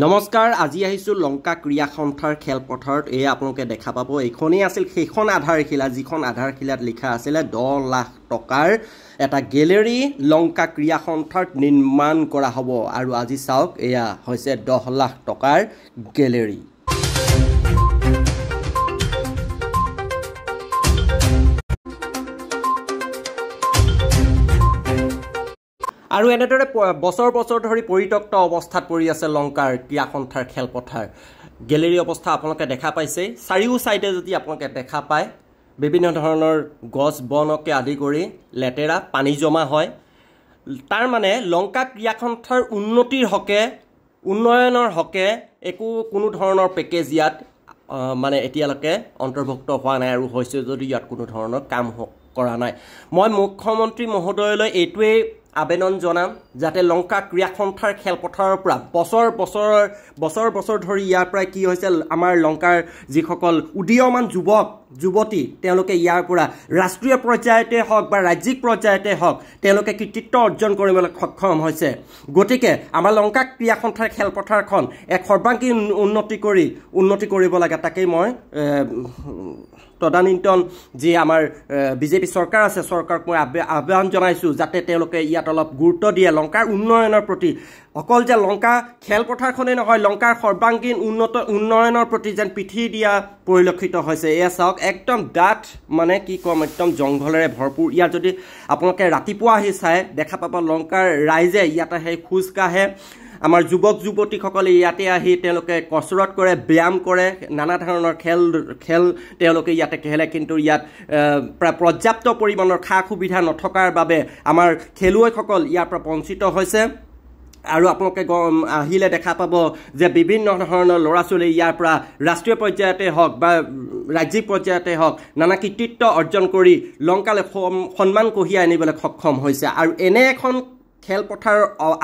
নমস্কাৰ আজি আহিছো লংকা ক্ৰীড়া সন্থাৰ খেলপথাৰত এই আপোনালোকে দেখা পাব এইখনেই আছিল সেইখন আধাৰশিলা যিখন আধাৰশিলাত লিখা আছিল 10 লাখ টকাৰ এটা গেলেৰী লংকা ক্ৰীড়া সন্থাত নিৰ্মাণ কৰা হ'ব আৰু আজি চাওক এয়া হৈছে 10 লাখ টকাৰ গেলেৰী আৰু এনেদৰে বছৰ ধৰি পৰিত্যক্ত অৱস্থাত পৰি আছে লংকাৰ ক্ৰীড়া সন্থাৰ খেলপথাৰ গেলেৰী অৱস্থা আপোনালোকে দেখা পাইছে চাৰিও সাইডে যদি আপোনালোকে দেখা পায় বিভিন্ন ধৰণৰ গছ বনকে আদি কৰি লেতেৰা পানী জমা হয় তাৰ মানে লংকা ক্ৰীড়া সন্থাৰ উন্নতিৰ হকে উন্নয়নৰ হকে একো কোনো ধৰণৰ পেকেজ ইয়াত মানে এতিয়ালৈকে অন্তৰ্ভুক্ত হোৱা নাই আৰু হৈছে যদি ইয়াত কোনো ধৰণৰ কাম কৰা নাই মই মুখ্যমন্ত্ৰী মহোদয়লৈ এইটোৱে আবেদন জনাম যাতে লংকা ক্ৰীড়া সন্থাৰ খেলপথাৰৰ পৰা বছৰ ধৰি ইয়াৰ পৰা কি হৈছে আমাৰ লংকাৰ যিসকল উদীয়মান যুৱতী তেওঁলোকে ইয়াৰ পৰা ৰাষ্ট্ৰীয় পৰ্যায়তে হওক বা ৰাজ্যিক পৰ্যায়তে হওক তেওঁলোকে কৃতিত্ব অৰ্জন কৰিবলৈ সক্ষম হৈছে গতিকে আমাৰ লংকা ক্ৰীড়া সন্থাৰ খেলপথাৰখন এক সৰ্বাংগীন উন্নতি কৰিব লাগে তাকেই মই তদানীন্তন যে আমাৰ বিজেপি চৰকাৰ আছে চৰকাৰক মই আহ্বান জনাইছো যাতে তেওঁলোকে ইয়াত অলপ গুৰুত্ব দিয়ে লংকাৰ উন্নয়নৰ প্ৰতি অকল যে লংকা খেলপথাৰখনে নহয় লংকাৰ সৰ্বাংগীন উন্নয়নৰ প্ৰতি যেন পিঠি দিয়া পৰিলক্ষিত হৈছে এয়া চাওক একদম ডাঠ মানে কি কম একদম জংঘলেৰে ভৰপূৰ ইয়াত যদি আপোনালোকে ৰাতিপুৱা আহি চাই দেখা পাব লংকাৰ ৰাইজে ইয়াত আহি খোজ কাঢ়ে আমাৰ যুৱতীসকলে ইয়াতে আহি তেওঁলোকে কসৰত কৰে ব্যায়াম কৰে নানা ধৰণৰ খেল তেওঁলোকে ইয়াতে খেলে কিন্তু ইয়াত পৰ্যাপ্ত পৰিমাণৰ খা সুবিধা নথকাৰ বাবে আমাৰ খেলুৱৈসকল ইয়াৰ পৰা বঞ্চিত হৈছে আৰু আপোনালোকে আহিলে দেখা পাব যে বিভিন্ন ধৰণৰ ল'ৰা ছোৱালী ইয়াৰ পৰা ৰাষ্ট্ৰীয় পৰ্যায়তে হওক বা ৰাজ্যিক পৰ্যায়তে হওক নানা কৃতিত্ব অৰ্জন কৰি লংকালৈ সন্মান কঢ়িয়াই আনিবলৈ সক্ষম হৈছে আৰু এনে এখন খেলপথাৰ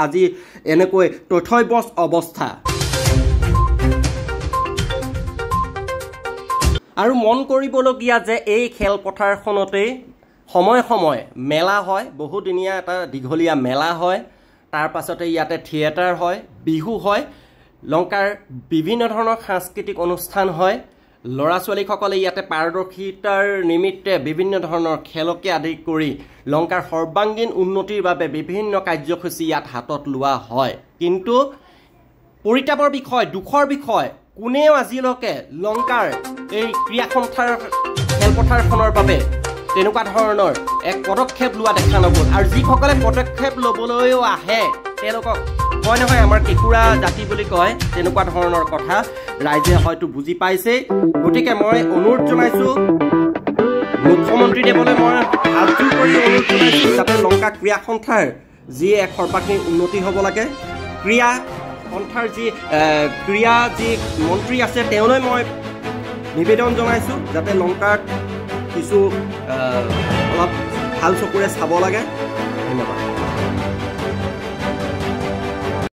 আজি এনেকৈ তথ্যবস অৱস্থা আৰু মন কৰিবলগীয়া যে এই খেলপথাৰখনতে সময় মেলা হয় বহুদিনীয়া এটা দীঘলীয়া মেলা হয় তাৰ পাছতে ইয়াতে থিয়েটাৰ হয় বিহু হয় লংকাৰ বিভিন্ন ধৰণৰ সাংস্কৃতিক অনুষ্ঠান হয় ল'ৰা ছোৱালীসকলে ইয়াতে পাৰদৰ্শিতাৰ নিমিত্তে বিভিন্ন ধৰণৰ খেলকে আদি কৰি লংকাৰ সৰ্বাংগীন উন্নতিৰ বাবে বিভিন্ন কাৰ্যসূচী ইয়াত হাতত লোৱা হয় কিন্তু পৰিতাপৰ বিষয় দুখৰ বিষয় কোনেও আজিলৈকে লংকাৰ এই ক্ৰীড়া সন্থাৰ খেলপথাৰখনৰ বাবে তেনেকুৱা ধৰণৰ এক পদক্ষেপ লোৱা দেখা নগ'ল আৰু যিসকলে পদক্ষেপ ল'বলৈও আহে তেওঁলোকক কয় নহয় আমাৰ কেঁকুৰা জাতি বুলি কয় তেনেকুৱা ধৰণৰ কথা ৰাইজে হয়তো বুজি পাইছে গতিকে মই অনুৰোধ জনাইছোঁ মুখ্যমন্ত্ৰী দেৱলৈ মই হাতযোৰ কৰি অনুৰোধ জনাইছোঁ যাতে লংকা ক্ৰীড়া সন্থাৰ যি এক সৰ্বাংগীন উন্নতি হ'ব লাগে ক্ৰীড়া সন্থাৰ যি মন্ত্ৰী আছে তেওঁলৈ মই নিবেদন জনাইছোঁ যাতে লংকাত কিছু অলপ ভাল চকুৰে চাব লাগে ধন্যবাদ